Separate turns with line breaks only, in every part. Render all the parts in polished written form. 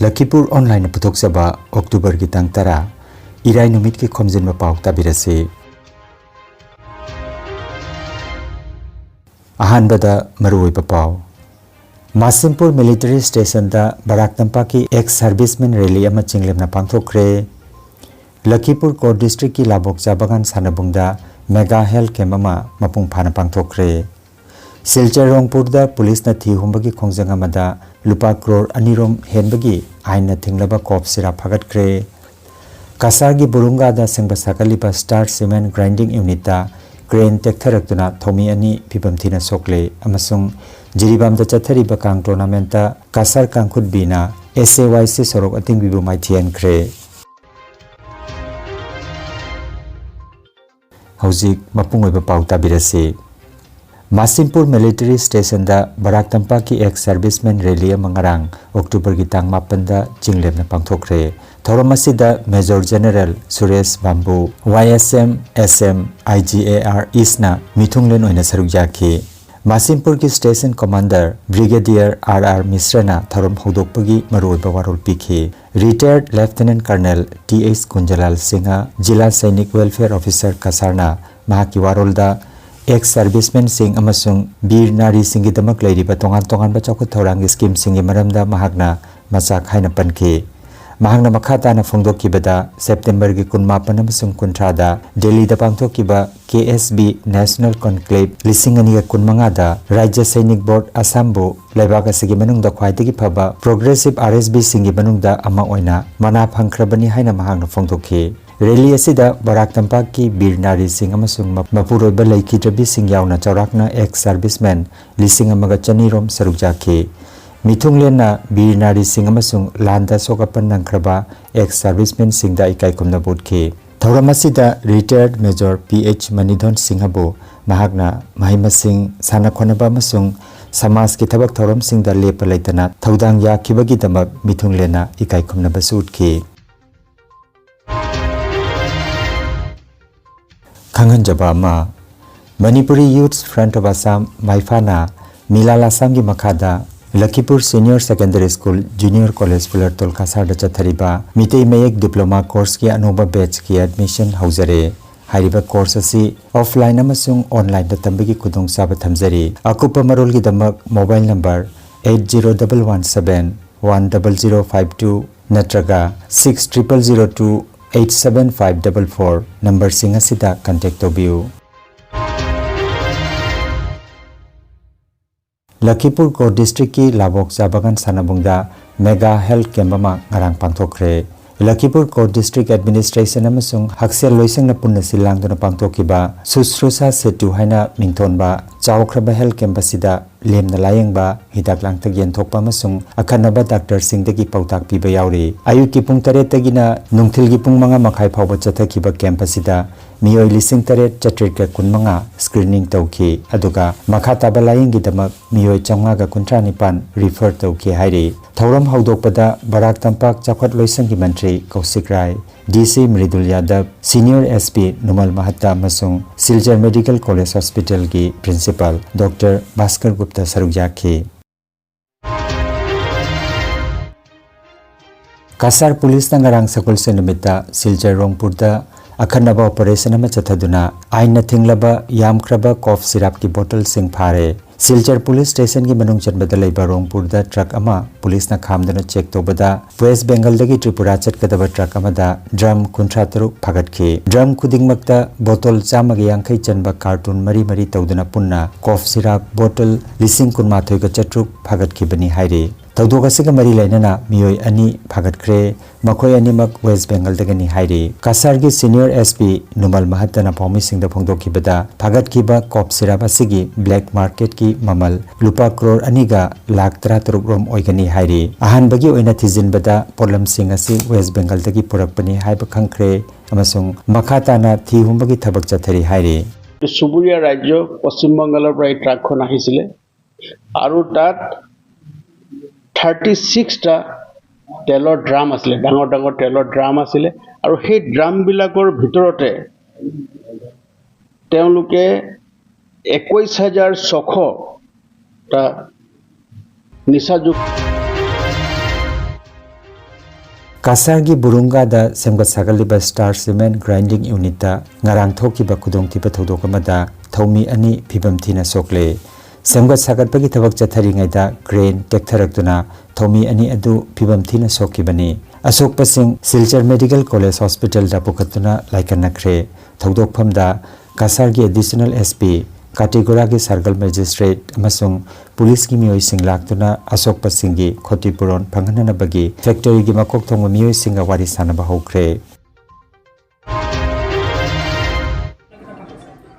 Lakhipur online putoksaba October ki tang tara irai numit ki Khomjinba Pao tabirase. Ahanbada marui Pao. Masimpur military station da Barak Tampak ki ex-serviceman rally ama chinglemna pangthokre. Lakhipur core district ki labok jabagan sanabungda mega health camp ama mapung phana pangthokre. Silchar Rongpur da police na thi humbagi khongjanga mada lupa crore anirom henbagi aina thinglaba kop sira phagat kre. Kasar gi burunga da sengba sakaliba star cement grinding unit da crane tektharakuna thomi ani pibam thina sokle amasung jiribam da chathariba kang tournament da kasar kangkhut bina SAYC sorok ating bibu maithian kre. Hauzik mapungoiba pau tabirase. Masimpur military station da Barak Tampak ki ex-serviceman rally mangarang October ki tang 8 da chinglemna pangthokre. Thoramasida Major General Suresh Bambu YSM SM IGAR Isna mithunglen oina saruk yakhi. Masimpur ki station commander Brigadier RR Misrana thorom hodokpagi maroiba warol pikhi. Retired Lieutenant Colonel TH Kunjalal Singha Jila Sainik Welfare Officer Kasarna mahaki warolda ex-serviceman sing amasung bir nari singi damak lairiba tongan ba chawkhat thorang scheme singi maramda mahakna machak haina panki. Mahangna makhata na phongdokibada September gi 18 amasung 19 da Delhi da pangthokiba KSB National Conclave lisingani ga 15 da Rajya Sainik Board Assambu laibak asigi manungda khwaidagi phaba Progressive RSB singi manungda ama oina mana phangkhrabani haina mahangna phongdokhi. Rally asida Barak Tampak ki bir nari sing amasung mapuroiba laikhitrabi sing yauna chaurakna ex-serviceman lising amaga chanirom sarukjakhi. Mithunglena bir nari sing amasung landa sokapan nangkraba ex-serviceman singda ikai kumna bodki. Thoramasida retired Major PH Manidhon Singhabu mahakna mahimasing sana khonaba amasung samas ki thabak thorom singda lepa laitana thaudang yakhibagi damak mithunglena ikai kumna basutki. Kangan Jabama Manipuri Youth Front of Assam Maifana Milal Assam gi Makada Lakhipur Senior Secondary School Junior College Fuller Tolkasar da chathariba Mitei Mayek Diploma Course ki anoba batch ki admission hauzare. Hariba course asi offline amasung online da tambagi kudong saba thamjari. Akupa marol gi damak mobile number 801171 10052 natraga 6002 87544 number singa sida contact tobiu. Lakhipur core district ki labok jabagan sanabungda mega health camp ama ngarang pangthokre. Lakhipur core district administration amasung haksel loisengna punna silangduna pangthokiba susrusa setu haina mingthonba chawkraba health camp asida lemna layengba hidak langtak yenthokpa amasung akhanaba doctor singdagi pautak piba yauri. Ayuki pung 8 tagina nungthilgi pung 5 makhai phawba chathakiba camp asida miyoi lising 8 chatrika 15 screening tauki aduga makhataba layenggi damak miyoi 519 refer tauki hairi. Thauram haudokpada Barak Tampak chakhat loisenggi mantri Kaushik Rai DC Mridul Yadav Senior SP Numal Mahatta amasung Silchar Medical College Hospital ki Principal Dr. Bhaskar Gupta sarukjakhi. Kasar Police na ngarang sakul senumita Silchar Rongpur da akhanaba operation ama chathaduna aina thinglaba yamkraba cough syrup ki bottle sing phare. Silchar Police Station ki manung chanbada leiba Rongpur da truck ama police na khamdana check tobada West Bengal dagi Tripura chatkadaba truck ama da drum 53 phagatki. Drum khudingmakta bottle chamagi yangkhai chanba cartoon mari tawduna punna cough syrup bottle lising kunmathoi ga chatruk phagatki bani hairi. Tawdogasiga mari lainana miyoi ani phagatkhre makhoi animak West Bengal dagani hairi. Kasar gi Senior SP Numal Mahattana phomi singda phongdokhibada phagatkiba cough syrup asigi black market ki mamal lupa crore aniga lakh 13 rom oigani hairi. Ahan bagi oina thijinbada polam sing asi West Bengal dagi purakpani haiba khangkhre amasung makhatana thi humbagi thabak chathari hairi.
Suburia Rajyo Paschim Bangalar prai truck khon ahisile aru tat 36 টা তেলৰ drum আছিল ডাঙৰ তেলৰ drum আছিল আৰু সেই drum বিলাকৰ ভিতৰতে তেওঁলোকে 21600 টা নিচাযুক্ত
Kasargi Burungada Semgat Sagaliba Star Cement Grinding Unita Ngarang Thokiba Kudong Tipa Thodokamada Thomi Ani Pibam Tina Sokle Semgat Sagatpagi Tabak Chathari Ngaida Grain Tektaraktuna Thomi Ani Adu Pibam Tina Sokibani Asok Pasing Silchar Medical College Hospital da Pukatuna Laikanakre Thodok Phamda Kasargi Additional SP Kategoragi Sargal Magistrate Amasung Police ki miyoi sing laktuna Asok Pasingi Khotipuron Panghanana bagi Factory gi makok thong miyoi singa wari sanaba hokre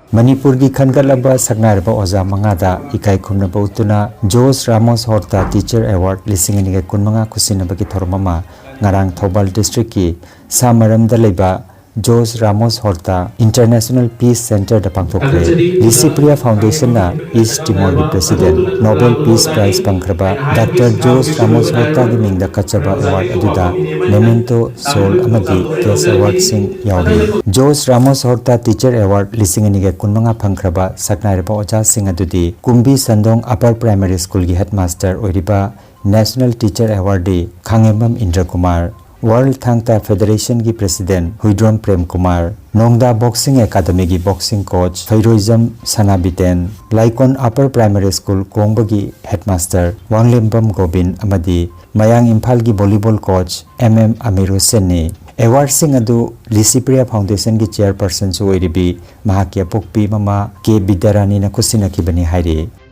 Manipur gi khangalaba sagnarba oza mangada ikai khumna bautuna Jos Ramos Horta Teacher Award lising ni kunmanga kusina bagi thormama ngarang Thobal District ki Samaramda leba Jos Ramos Horta International Peace Center da pangthokre Lakhipur Foundation na East Timor gi President Nobel Peace Prize pangkraba Dr. Jos Ramos Horta gi mingda kachaba award aduda Memento Sol amadi Case Award sing yawi Jos Ramos Horta Teacher Award lising ni ge kunmanga pangkraba saknairba oja sing adudi Kumbi Sandong Upper Primary School gi headmaster oiriba National Teacher Awardee Khangembam Indra Kumar World Thangta Federation ki President Huidron Prem Kumar Nongda Boxing Academy ki Boxing Coach Fairoizam Sanabiten Laikon Upper Primary School Kongbagi Headmaster Wanglembam Gobin Amadi Mayang Imphal ki Volleyball Coach MM Amiru Seni Award sing adu Lakhipur Foundation ki Chairperson su oiribi Mahakya Pokpi Mama K Bidarani na kusina ki bani hairi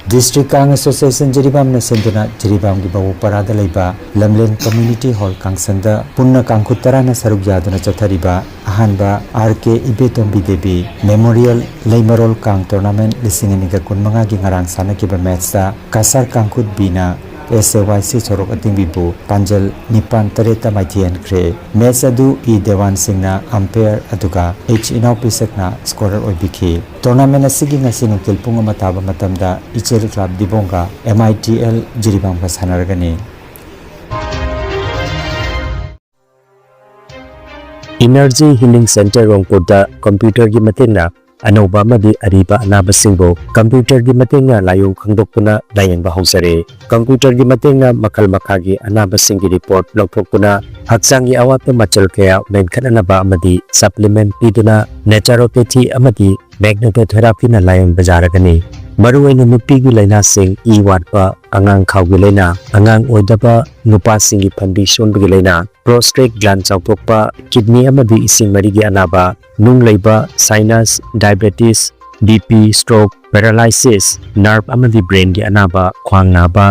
District Kang Association Jiribam na senduna Jiribam gi bawu parada leiba Lamlen Community Hall Kangsanda punna kangkhutara na saruk yaduna chathariba ahanba RK Ibetombi Devi Memorial Leimarol Kang Tournament lisingani ga kunmanga gi ngarang sanakiba match sa Kasar Kangkhut Bina SAYC Sorok Atingbibu Panjal Nipan Tareta Maithian Kre match adu E Dewan Singna umpire aduga H Inaupisakna scorer oibiki Tournament asigi ngasi nungtil punga mataba matamda Ichel Club Dibonga MITL Jiribam ka sanaragani
Energy Healing Center Rongpurda computer gi matenga Anoba madi ariba anabasingbo computer gi matenga layong khangdokpuna layengba hausare computer gi matenga makal makhagi anabasingi report lokthokpuna haksangi awatpa machal kaya menkhananaba amadi supplement piduna naturopathy amadi magnetotherapy na layeng bajaragani maruwaina nupigi laina sing I watpa angang khawgi laina angang oidaba nupa singi phambi sonbagi laina prostate gland chawthokpa kidney amadi ising marigi anaba nung leiba sinus diabetes BP stroke paralysis nerve amadi brain gi anaba khwang naba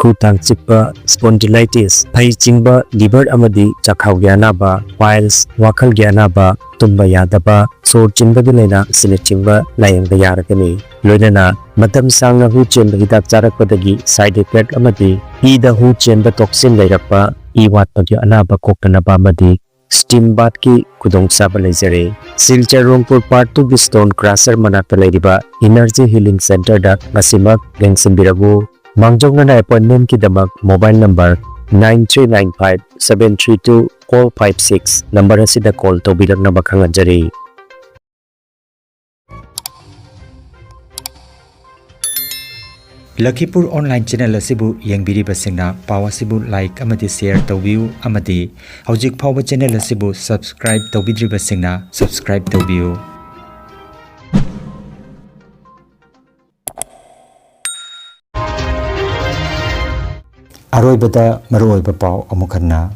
khutang chikpa spondylitis phai chingba liver amadi chakhau gi anaba piles wakhal gi anaba tumba yadaba sor chinba gi laina sine chingba layang da yarakani loinana matam sangna hu chenba hidak charakpadagi side effect amadi I da hu chenba toxin lairakpa I watpa gi anaba koktanaba amadi steam bath ki kudong saba leizare Silchar Rongpur Part 2 gi stone crusher manakta leiriba Energy Healing Center da ngasimak gengsimbirabu mangjongna appointment ki damak mobile number 9395-732-456 number asida call tawbiragna bakhanganjari
Lakhipur online channel asibu yengbiriba singna pawa sibu like amadi share tawbiu amadi hojik phawba channel asibu subscribe tawbidriba singna subscribe tawbiu Aroibada maruoiba pau amukhanna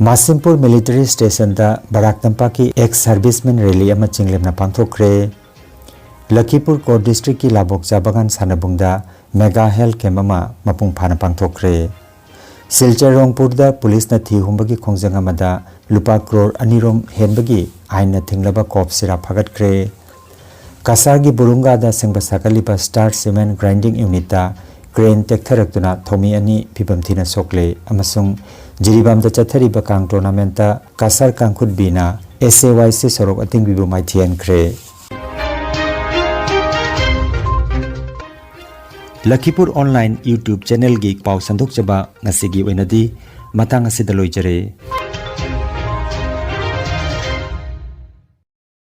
Masimpur Military Station da Barak Tampak ki ex-serviceman rally ama chinglemna pangthokre Lakhipur Core District ki Labok Jabagan Sanabungda Mega Health Camp ama mapung phana pangthokre Silchar Rongpur da police na thi humbagi khongjang amada lupa crore anirom henbagi aina thinglaba kop sira phagatkre Kasargi Burunga da sengba sakaliba Star Cement Grinding Unit da Crane Tektharakuna Thomi Ani Pibam Thina Sokle Amasung Jiribam da Chathariba Kang Tournament da Kasar Kangkhut Bina SAYC Sorok Atingbibu Maithian Kre Lakhipur Online YouTube channel gi pau sandok chaba ngasigi oinadi matang asida loijare